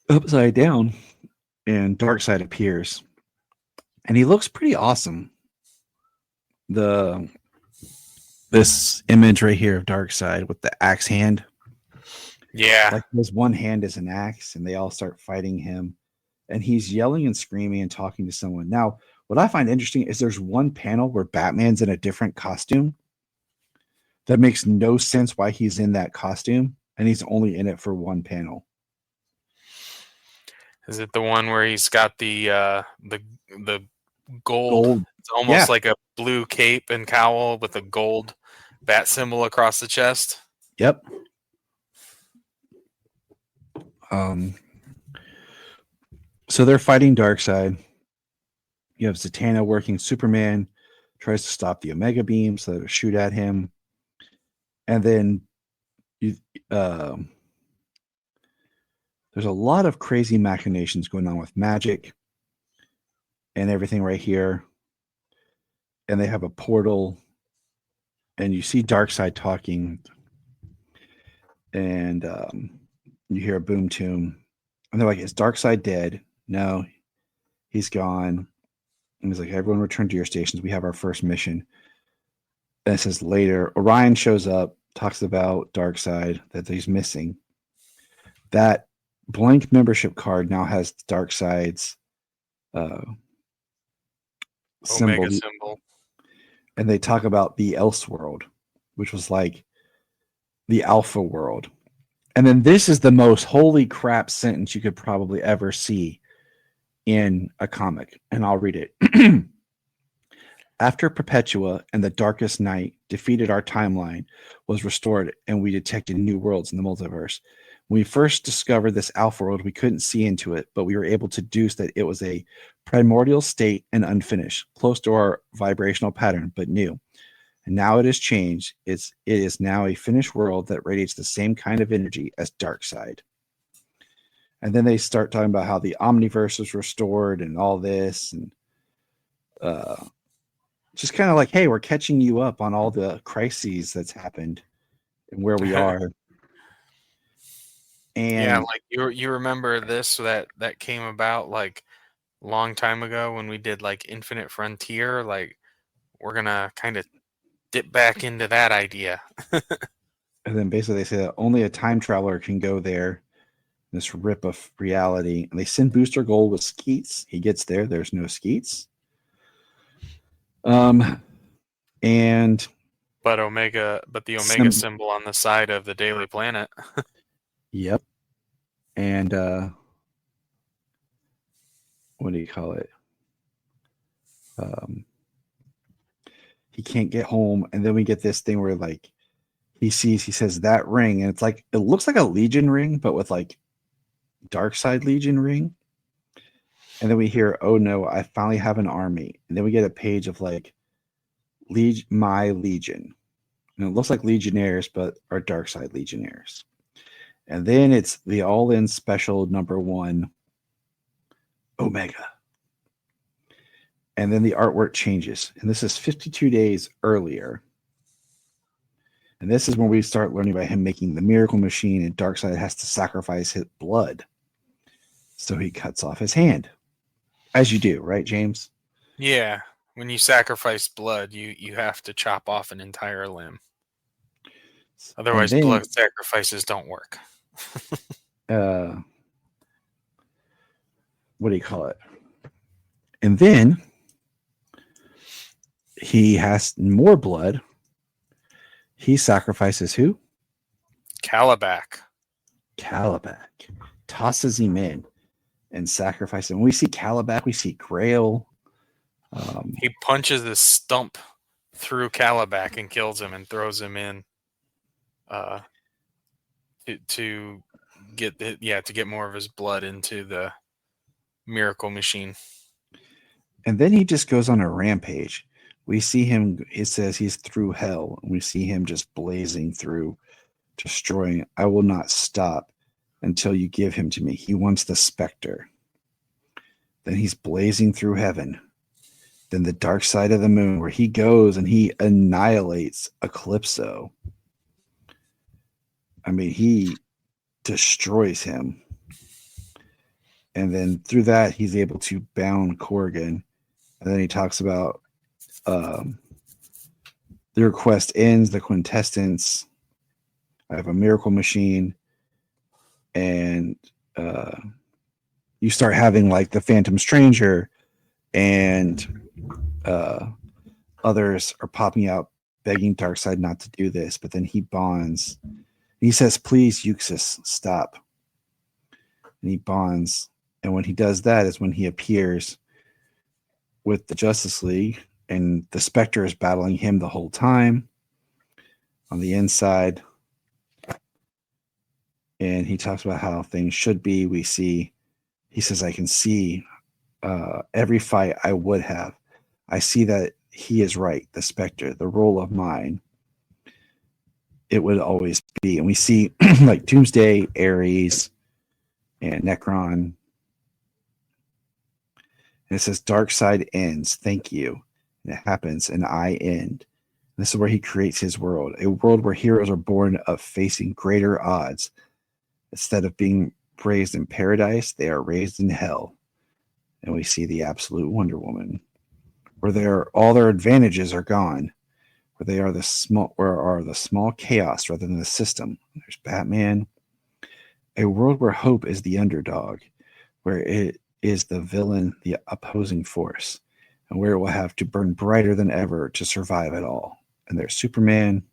Speaker 4: upside down, and Darkseid appears, and he looks pretty awesome. This image right here of Darkseid with the axe hand,
Speaker 5: yeah,
Speaker 4: his one hand is an axe, and they all start fighting him, and he's yelling and screaming and talking to someone. Now, what I find interesting is there's one panel where Batman's in a different costume. That makes no sense why he's in that costume, and he's only in it for one panel.
Speaker 5: Is it the one where he's got the gold? It's almost like a blue cape and cowl with a gold bat symbol across the chest.
Speaker 4: Yep. So they're fighting Darkseid. You have Zatanna working. Superman tries to stop the Omega beam so they shoot at him. And then there's a lot of crazy machinations going on with magic and everything right here. And they have a portal, and you see Darkseid talking, and you hear a boom tune, and they're like, "Is Darkseid dead?" No, he's gone. And he's like, everyone return to your stations. We have our first mission. And it says later, Orion shows up, talks about Darkseid that he's missing. That blank membership card now has Darkseid's
Speaker 5: Omega symbol.
Speaker 4: And they talk about the Elseworld, which was like the Alpha world. And then this is the most holy crap sentence you could probably ever see in a comic. And I'll read it. After Perpetua and the Darkest Night defeated our timeline was restored and we detected new worlds in the multiverse. When we first discovered this Alpha world, we couldn't see into it, but we were able to deduce that it was a primordial state and unfinished, close to our vibrational pattern, but new. And now it has changed. It is now a finished world that radiates the same kind of energy as Darkseid. And then they start talking about how the Omniverse was restored and all this, and just kind of like, hey, we're catching you up on all the crises that's happened and where we are. And
Speaker 5: yeah, like you remember this that came about like a long time ago when we did like Infinite Frontier. Like we're gonna kind of dip back into that idea.
Speaker 4: And then basically they say that only a time traveler can go there. This rip of reality. And they send Booster Gold with Skeets. He gets there. There's no Skeets. And
Speaker 5: but the Omega symbol on the side of the Daily Planet.
Speaker 4: Yep. And what do you call it? He can't get home, and then we get this thing where like he says that ring, and it's like it looks like a Legion ring, but with like Darkseid Legion ring. And then we hear, oh no, I finally have an army. And then we get a page of like my Legion. And it looks like Legionnaires, but are Darkseid Legionnaires. And then it's the all-in special #1 Omega. And then the artwork changes. And this is 52 days earlier. And this is when we start learning about him making the miracle machine, and Darkseid has to sacrifice his blood. So he cuts off his hand. As you do, right, James?
Speaker 5: Yeah. When you sacrifice blood, you have to chop off an entire limb. Otherwise, blood sacrifices don't work.
Speaker 4: What do you call it? And then he has more blood. He sacrifices who?
Speaker 5: Calabac.
Speaker 4: Tosses him in and sacrifices him. When we see Calabac, we see Grail.
Speaker 5: He punches the stump through Calabac and kills him and throws him in to get more of his blood into the miracle machine.
Speaker 4: And then he just goes on a rampage. We see him, it says he's through hell. And we see him just blazing through, destroying. I will not stop until you give him to me. He wants the Spectre. Then he's blazing through heaven. Then the dark side of the moon, where he goes and he annihilates Eclipso. I mean, he destroys him. And then through that, he's able to bound Corrigan. And then he talks about the request ends, the quintessence. I have a miracle machine. And you start having like the Phantom Stranger and others are popping out begging Darkseid not to do this. But then he bonds. He says, please, Euxis, stop. And he bonds. And when he does that is when he appears with the Justice League, and the Spectre is battling him the whole time on the inside. And he talks about how things should be. We see, he says, I can see every fight I would have. I see that he is right, the Spectre, the role of mine. It would always be. And we see like Doomsday, Ares, and Necron. And it says, Darkseid ends. Thank you. And it happens, and I end. And this is where he creates his world, a world where heroes are born of facing greater odds. Instead of being raised in paradise, they are raised in hell. And we see the absolute Wonder Woman. where all their advantages are gone, where are the small chaos rather than the system. There's Batman, a world where hope is the underdog, where it is the villain, the opposing force, and where it will have to burn brighter than ever to survive it all. And there's Superman,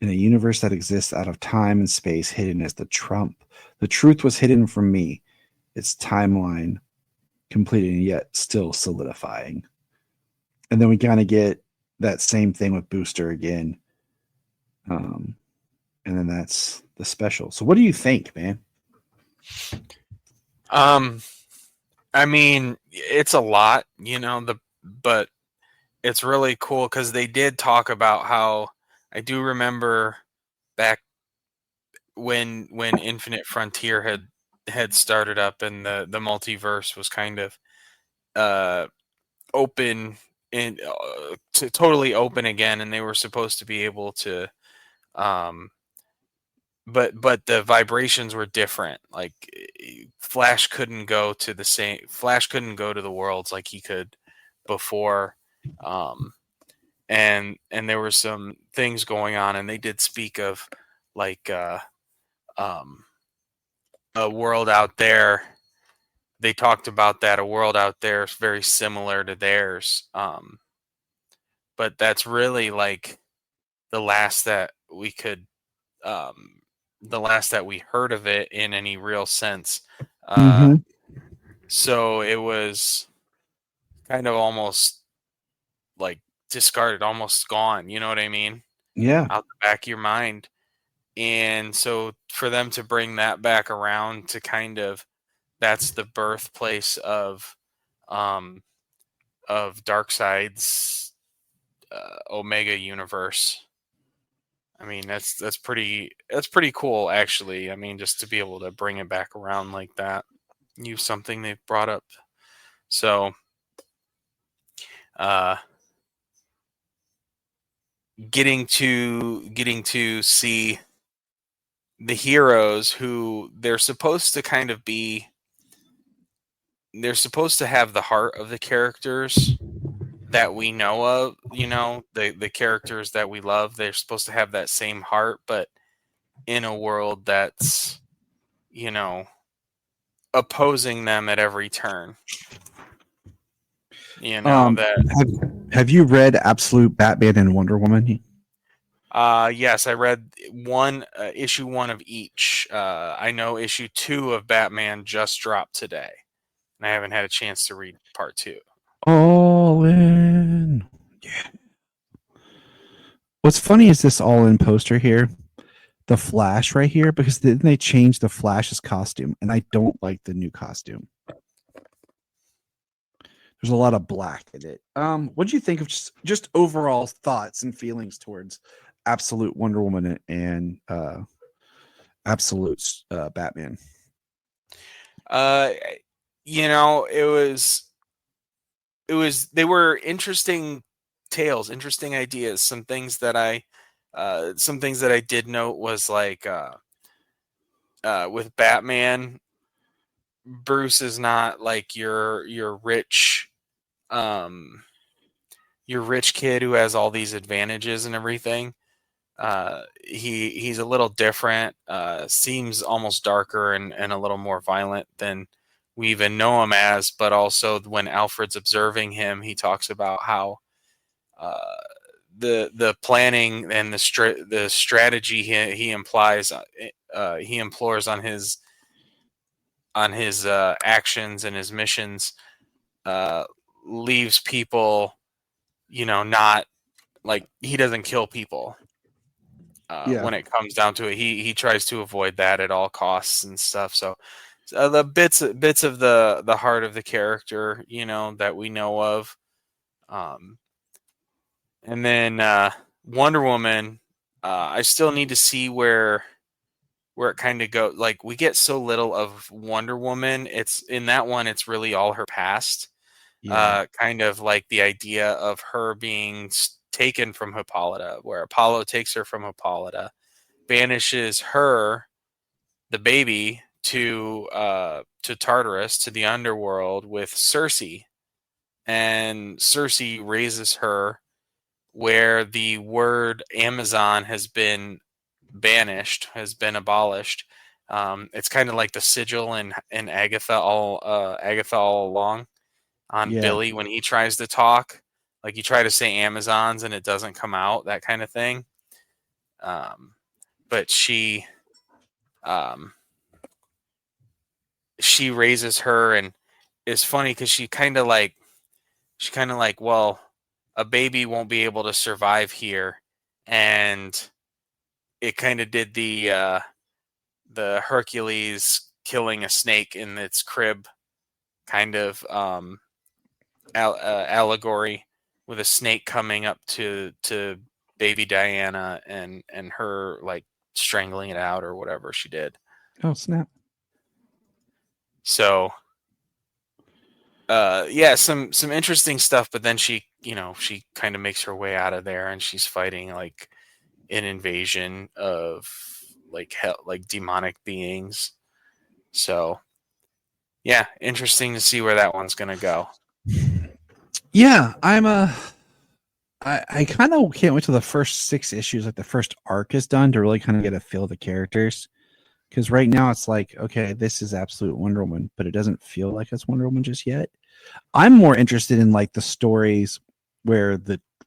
Speaker 4: in a universe that exists out of time and space, hidden as the trump. The truth was hidden from me, its timeline completing yet still solidifying. And then we kind of get that same thing with Booster again. And then that's the special. So what do you think, man?
Speaker 5: I mean, it's a lot, but it's really cool because they did talk about how I do remember back when Infinite Frontier had started up and the multiverse was kind of open and totally open again, and they were supposed to be able to but the vibrations were different. Like Flash couldn't go to the worlds like he could before. And there were some things going on, and they did speak of like a world out there. They talked about that a world out there is very similar to theirs. But that's really like the last that we could the last that we heard of it in any real sense. So it was kind of almost like discarded, almost gone. You know what I mean?
Speaker 4: Yeah.
Speaker 5: Out the back of your mind. And so for them to bring that back around to kind of, that's the birthplace of Darkseid's Omega universe. I mean, that's pretty cool, actually. I mean, just to be able to bring it back around like that, use something they've brought up. So, getting to see the heroes who they're supposed to kind of be. They're supposed to have the heart of the characters that we know of, the characters that we love. They're supposed to have that same heart, but in a world that's, opposing them at every turn.
Speaker 4: Have you read Absolute Batman and Wonder Woman?
Speaker 5: Yes, I read issue 1 of each. I know issue 2 of Batman just dropped today, and I haven't had a chance to read part 2.
Speaker 4: All in. Yeah. What's funny is this all in poster here, the Flash right here, because then they changed the Flash's costume, and I don't like the new costume. There's a lot of black in it. What do you think of just overall thoughts and feelings towards Absolute Wonder Woman and Absolute Batman?
Speaker 5: They were interesting tales, interesting ideas. Some things that I did note was like with Batman, Bruce is not like your rich kid who has all these advantages and everything. He's a little different, seems almost darker and a little more violent than we even know him as, but also when Alfred's observing him, he talks about how the planning and the strategy he implies he implores on his actions and his missions leaves people, not like he doesn't kill people. When it comes down to it, he tries to avoid that at all costs and stuff. So the bits of the heart of the character, that we know of. And then Wonder Woman, I still need to see where it kind of goes. Like we get so little of Wonder Woman. It's in that one, it's really all her past. Kind of like the idea of her being taken from Hippolyta, where Apollo takes her from Hippolyta, banishes her, the baby, to Tartarus, to the underworld with Circe, and Cersei raises her where the word Amazon has been banished, has been abolished. It's kind of like the sigil in Agatha all along on
Speaker 4: Yeah.
Speaker 5: Billy when he tries to talk. Like you try to say Amazons and it doesn't come out, that kind of thing. But she raises her, and it's funny because she kind of like, well, a baby won't be able to survive here, and it kind of did the Hercules killing a snake in its crib kind of allegory, with a snake coming up to baby Diana and her like strangling it out or whatever she did.
Speaker 4: Oh, snap.
Speaker 5: So yeah, some interesting stuff, but then she kind of makes her way out of there, and she's fighting like an invasion of like hell, like demonic beings. So yeah, interesting to see where that one's gonna go.
Speaker 4: Yeah, I kind of can't wait till the first 6 issues, like the first arc is done, to really kind of get a feel of the characters. Because right now it's like, okay, this is absolute Wonder Woman, but it doesn't feel like it's Wonder Woman just yet. I'm more interested in like the stories where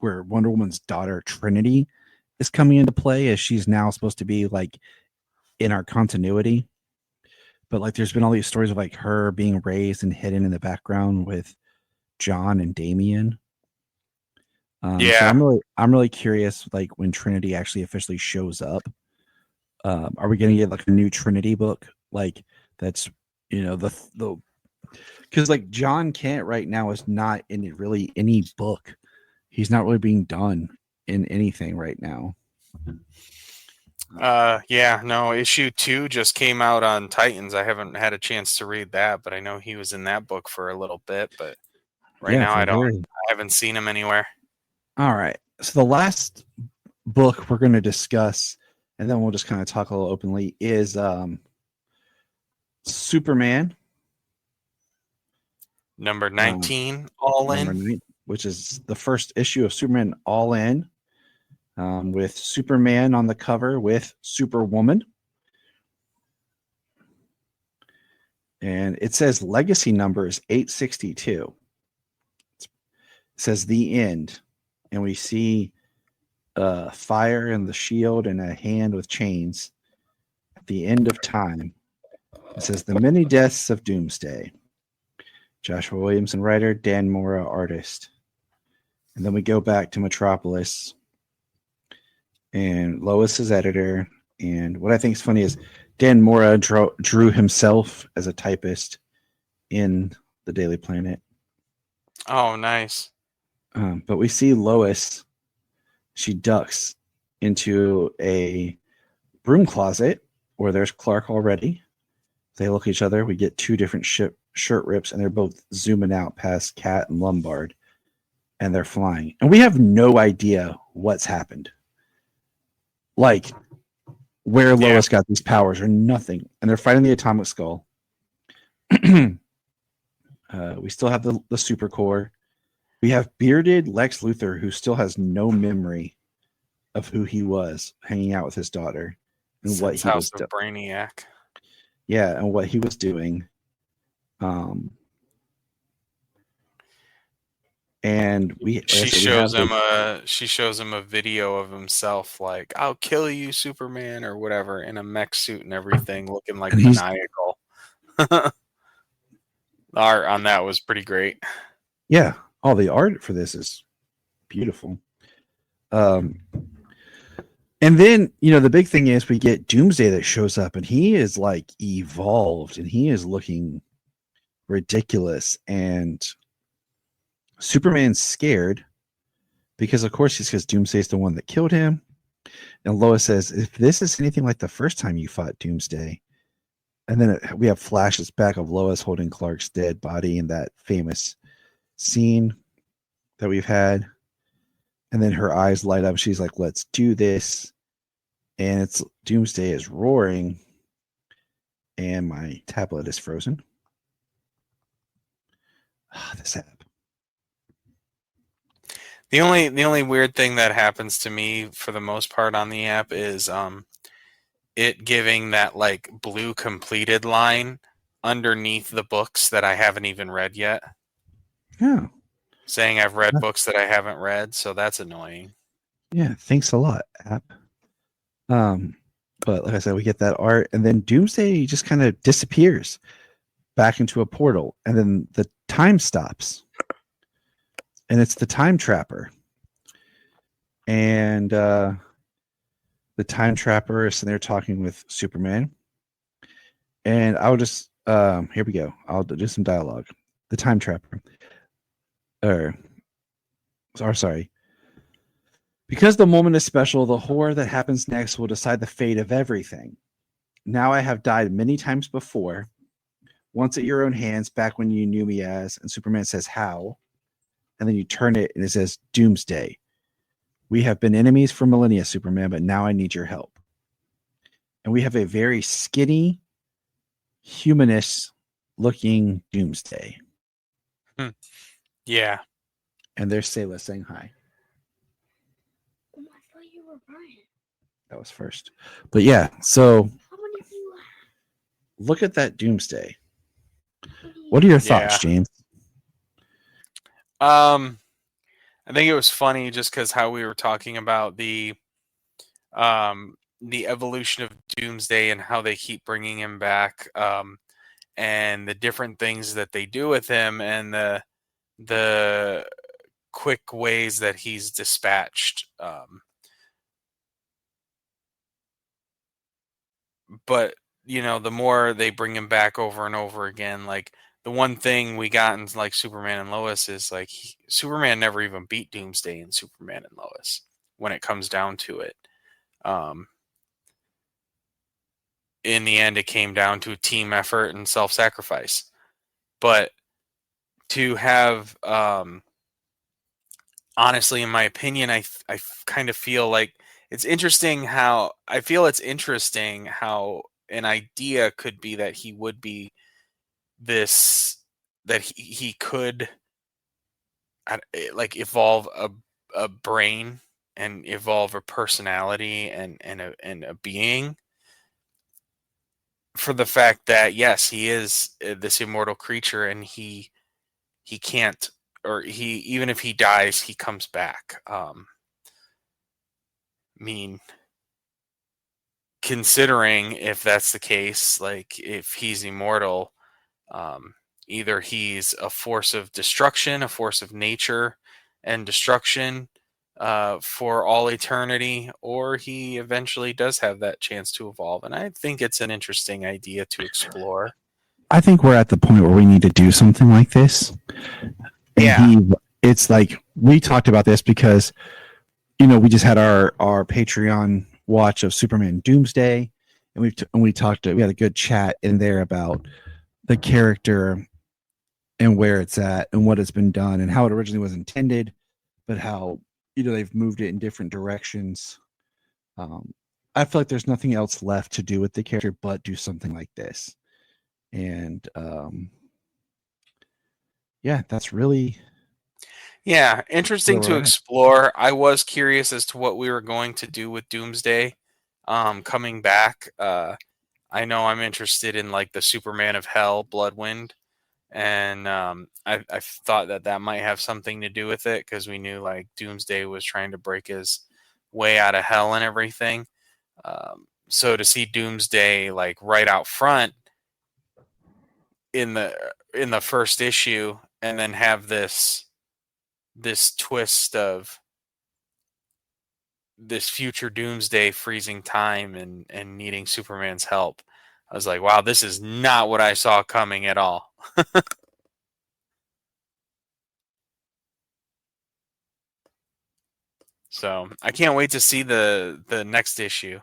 Speaker 4: Wonder Woman's daughter Trinity is coming into play, as she's now supposed to be like in our continuity. But like there's been all these stories of like her being raised and hidden in the background with John and Damien.
Speaker 5: Yeah.
Speaker 4: So I'm really curious, like when Trinity actually officially shows up. Are we going to get like a new Trinity book? Like that's, the because like John Kent right now is not in really any book. He's not really being done in anything right now.
Speaker 5: Yeah, no, issue 2 just came out on Titans. I haven't had a chance to read that, but I know he was in that book for a little bit, but now I haven't seen him anywhere.
Speaker 4: All right. So the last book we're going to discuss, and then we'll just kind of talk a little openly, is Superman.
Speaker 5: Number 19, All In.
Speaker 4: Which is the first issue of Superman All In, with Superman on the cover with Superwoman. And it says legacy number is 862. It says the end. And we see fire and the shield and a hand with chains at the end of time. It says the many deaths of Doomsday. Joshua Williamson, writer, Dan Mora, artist. And then we go back to Metropolis, and Lois is editor. And what I think is funny is Dan Mora drew himself as a typist in the Daily Planet.
Speaker 5: Oh, nice.
Speaker 4: But we see Lois. She ducks into a broom closet where there's Clark already. They look at each other. We get 2 different shirt rips, and they're both zooming out past Cat and Lombard, and they're flying. And we have no idea what's happened. Like, where Lois got these powers or nothing. And they're fighting the Atomic Skull. We still have the Super Core. We have bearded Lex Luthor, who still has no memory of who he was, hanging out with his daughter and
Speaker 5: Since
Speaker 4: what he was
Speaker 5: doing. Brainiac.
Speaker 4: Yeah, and what he was doing. And she
Speaker 5: shows him a video of himself, like, "I'll kill you, Superman," or whatever, in a mech suit and everything, looking like maniacal. The art on that was pretty great.
Speaker 4: Yeah, all the art for this is beautiful. And then, the big thing is we get Doomsday that shows up, and he is like evolved, and he is looking ridiculous. And Superman's scared because, of course, because Doomsday's the one that killed him. And Lois says, if this is anything like the first time you fought Doomsday. And then we have flashes back of Lois holding Clark's dead body in that famous scene that we've had. And then her eyes light up. She's like, let's do this. And it's Doomsday is roaring. And my tablet is frozen. This app.
Speaker 5: The only weird thing that happens to me for the most part on the app is it giving that like blue completed line underneath the books that I haven't even read yet.
Speaker 4: Yeah.
Speaker 5: Saying I've read books that I haven't read, so that's annoying.
Speaker 4: Yeah, thanks a lot, app. But like I said, we get that art, and then Doomsday just kind of disappears back into a portal, and then the time stops. And it's the time trapper. And the time trapper is sitting there talking with Superman. And I'll just here we go. I'll do some dialogue. The time trapper. Sorry. Because the moment is special, the horror that happens next will decide the fate of everything. Now I have died many times before. Once at your own hands, back when you knew me as, and Superman says, how? And then you turn it and it says, Doomsday. We have been enemies for millennia, Superman, but now I need your help. And we have a very skinny, humanist looking Doomsday.
Speaker 5: Yeah.
Speaker 4: And there's Sayla saying hi.
Speaker 3: Oh, I thought you were Brian.
Speaker 4: That was first. But yeah, so
Speaker 3: How many of you
Speaker 4: look at that Doomsday. What are your thoughts, James?
Speaker 5: I think it was funny just because how we were talking about the evolution of Doomsday and how they keep bringing him back, and the different things that they do with him, and the quick ways that he's dispatched. But the more they bring him back over and over again, like the one thing we got in like Superman and Lois is like Superman never even beat Doomsday in Superman and Lois when it comes down to it. In the end, it came down to a team effort and self-sacrifice. But to have, honestly, in my opinion, I kind of feel like it's interesting how an idea could be that he would be this, that he could like evolve a brain and evolve a personality and a being, for the fact that yes, he is this immortal creature, and he can't, or he, even if he dies, he comes back. Considering if that's the case, like if he's immortal, either he's a force of destruction, a force of nature and destruction for all eternity, or he eventually does have that chance to evolve. And I think it's an interesting idea to explore.
Speaker 4: I think we're at the point where we need to do something like this. And it's like, we talked about this because, we just had our Patreon watch of Superman Doomsday, and we had a good chat in there about the character and where it's at and what has been done and how it originally was intended, but how they've moved it in different directions. I feel like there's nothing else left to do with the character but do something like this. And that's really
Speaker 5: interesting to explore. I was curious as to what we were going to do with Doomsday coming back. I know I'm interested in like the Superman of Hell, Bloodwind, and I thought that might have something to do with it, because we knew like Doomsday was trying to break his way out of hell and everything. So to see Doomsday like right out front in the first issue, and then have this twist of this future Doomsday freezing time and needing Superman's help, I was like, wow, this is not what I saw coming at all. So I can't wait to see the next issue,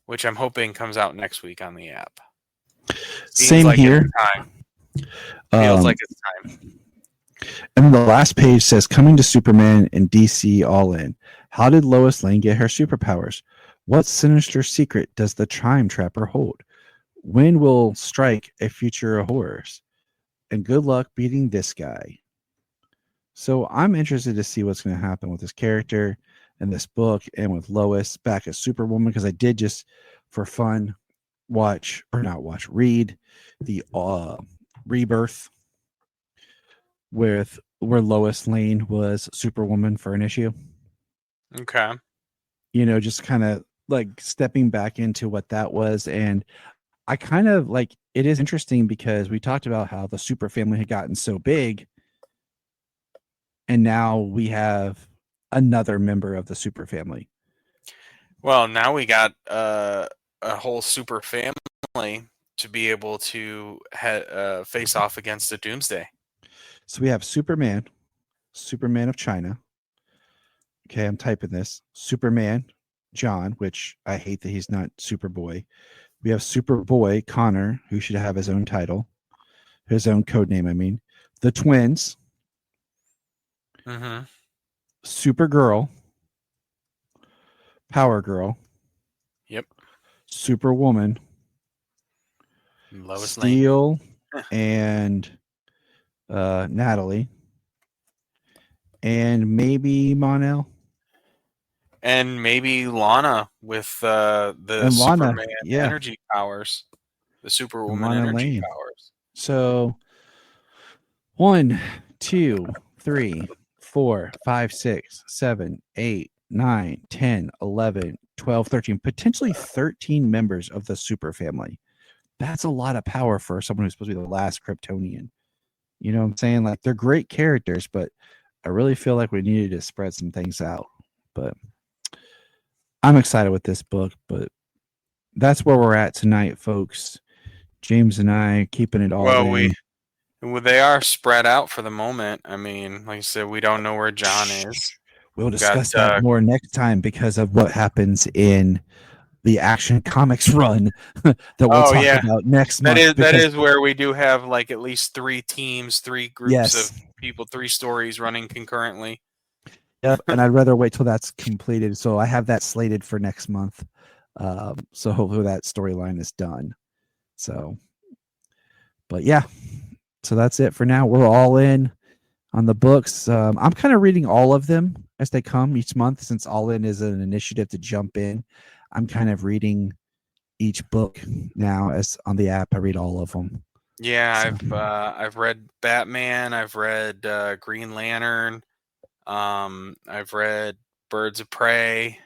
Speaker 5: which I'm hoping comes out next week on the app.
Speaker 4: Same like here.
Speaker 5: Feels like it's time.
Speaker 4: And the last page says, coming to Superman and DC All In. How did Lois Lane get her superpowers? What sinister secret does the Time Trapper hold? When will strike a future of horrors? And good luck beating this guy. So I'm interested to see what's going to happen with this character and this book and with Lois back as Superwoman, because I did just for fun read the Rebirth with where Lois Lane was Superwoman for an issue.
Speaker 5: Okay.
Speaker 4: Just kind of like stepping back into what that was. And I kind of like, it is interesting because we talked about how the super family had gotten so big, and now we have another member of the super family.
Speaker 5: Well, now we got a whole super family to be able to face off against the Doomsday.
Speaker 4: So we have Superman of China. Okay, I'm typing this. Superman, John, which I hate that he's not Superboy. We have Superboy, Connor, who should have his own title, his own code name, I mean. The twins,
Speaker 5: Mm-hmm.
Speaker 4: Supergirl, Power Girl,
Speaker 5: Yep.
Speaker 4: Superwoman,
Speaker 5: Lois Lane.
Speaker 4: Steel, and Natalie, and maybe Mon-El.
Speaker 5: And maybe Lana with the
Speaker 4: And Lana,
Speaker 5: Superman
Speaker 4: yeah.
Speaker 5: energy powers, the Superwoman
Speaker 4: Lana
Speaker 5: energy
Speaker 4: Lane.
Speaker 5: powers.
Speaker 4: So 1, 2, 3, 4, 5, 6, 7, 8, 9, 10, 11, 12, 13, potentially 13 members of the super family. That's a lot of power for someone who's supposed to be the last Kryptonian. You know what I'm saying? Like, they're great characters, but I really feel like we needed to spread some things out. But I'm excited with this book, but that's where we're at tonight, folks. James and I keeping it all in.
Speaker 5: They are spread out for the moment. I mean, like I said, we don't know where John is.
Speaker 4: We'll discuss that more next time because of what happens in the Action Comics run that we'll talk about next month.
Speaker 5: That is where we do have like at least 3 teams, 3 groups of people, 3 stories running concurrently.
Speaker 4: Yep, and I'd rather wait till that's completed. So I have that slated for next month. So hopefully that storyline is done. So, but yeah, so that's it for now. We're all in on the books. I'm kind of reading all of them as they come each month, since All In is an initiative to jump in. I'm kind of reading each book now as on the app. I read all of them.
Speaker 5: Yeah, so. I've read Batman. I've read Green Lantern. I've read Birds of Prey.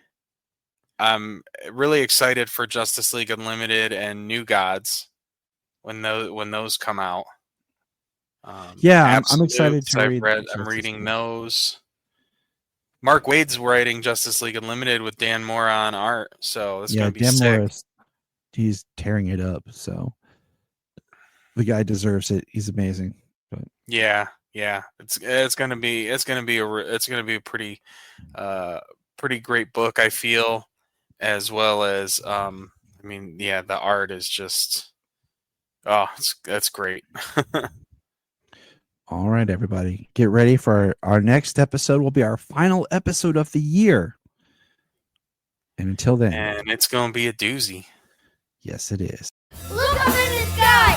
Speaker 5: I'm really excited for Justice League Unlimited and New Gods when those come out.
Speaker 4: Yeah, I'm excited to read.
Speaker 5: I'm reading those. Mark Waid's writing Justice League Unlimited with Dan Mora on art, so it's going to be
Speaker 4: Dan
Speaker 5: sick.
Speaker 4: Mora, he's tearing it up. So the guy deserves it. He's amazing. But
Speaker 5: yeah, it's going to be a pretty great book, I feel, as well as the art is just that's great.
Speaker 4: All right, everybody, get ready for our next episode. Will be our final episode of the year. And until then,
Speaker 5: and it's going to be a doozy.
Speaker 4: Yes, it is.
Speaker 3: Look up in the sky!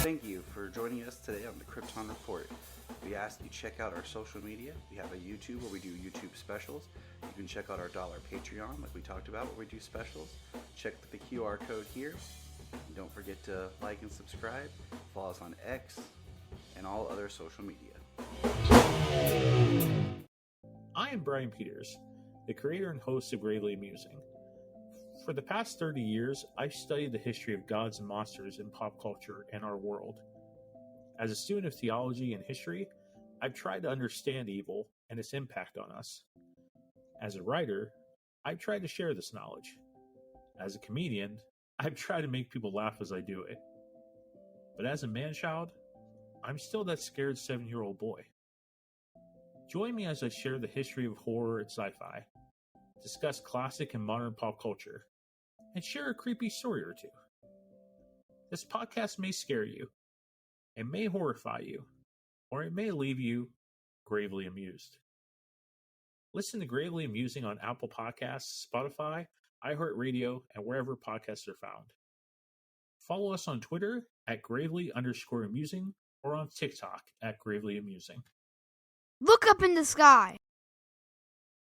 Speaker 4: Thank you for joining us today on the Krypton Report. We ask that you check out our social media. We have a YouTube where we do YouTube specials. You can check out our dollar Patreon, like we talked about, where we do specials. Check the QR code here. And don't forget to like and subscribe. Follow us on X and all other social media.
Speaker 6: I am Brian Peters, the creator and host of Gravely Amusing. For the past 30 years, I've studied the history of gods and monsters in pop culture and our world. As a student of theology and history, I've tried to understand evil and its impact on us. As a writer, I've tried to share this knowledge. As a comedian, I've tried to make people laugh as I do it. But as a man-child, I'm still that scared 7-year-old boy. Join me as I share the history of horror and sci-fi, discuss classic and modern pop culture, and share a creepy story or two. This podcast may scare you, it may horrify you, or it may leave you gravely amused. Listen to Gravely Amusing on Apple Podcasts, Spotify, iHeartRadio, and wherever podcasts are found. Follow us on Twitter at @gravely_amusing or on TikTok @gravely amusing.
Speaker 3: Look up in the sky.